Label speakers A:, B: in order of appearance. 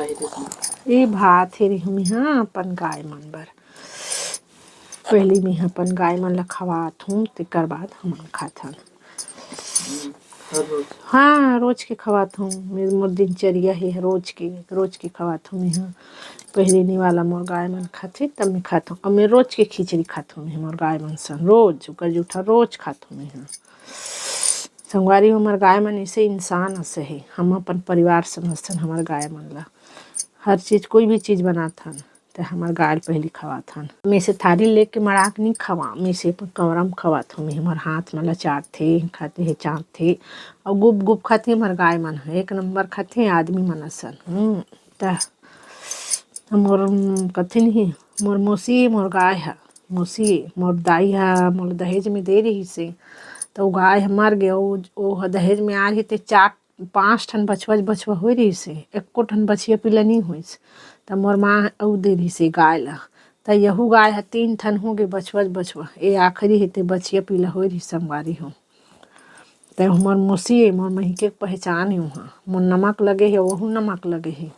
A: ये भात हे हम यहाँ अपन गाय मन बर पहली में अपन गाय मन ला खवात हूँ तेकर बाद हमन खाथन। हाँ रोज के खवात हूँ मोर दिनचर्या हे रोज के खवात हूँ यहाँ पहले नी वाला मोर गाय मन खाथे तब मैं खाता हूँ और मैं रोज के खिचड़ी खाता हूँ मोर गाय मन सन रोज ओकर जूठा रोज खाता हूँ यहाँ संगवारी हमार गाय मन ऐसे इंसान असे है हम अपन परिवार समझथन हमार गाय मन ला हर चीज़ कोई भी चीज़ बनाथन तो हमार गाय पहली खवाथन मैं से थारी लेके मड़ाक नहीं खवा मैं से कमरा में खवात हूँ हमार हाथ मन ला चाटथे खाते है चाटथे और गुप गुप खाते हमार गाय मन एक नंबर खाते आदमी मन असन त मोर कथिन ही मोर मौसी मोर गाय है मौसी मोर दाई है मोर दहेज में दे रही से तो गाय मर गए वो दहेज में आ रही थे 4-5 ठन बछवा हो रही से एको ठन बछिया पिला नहीं हुईस त मोर माँ अउ दे रही से गाय ला त यहू गाय है 3 ठन हो गए बछवा ये आखिरी हेते बछिया पिला हो रही संगवारी हो त मोर मौसी मोर मही के पहचान है वहाँ मोर नमक लगे है वहू नमक लगे है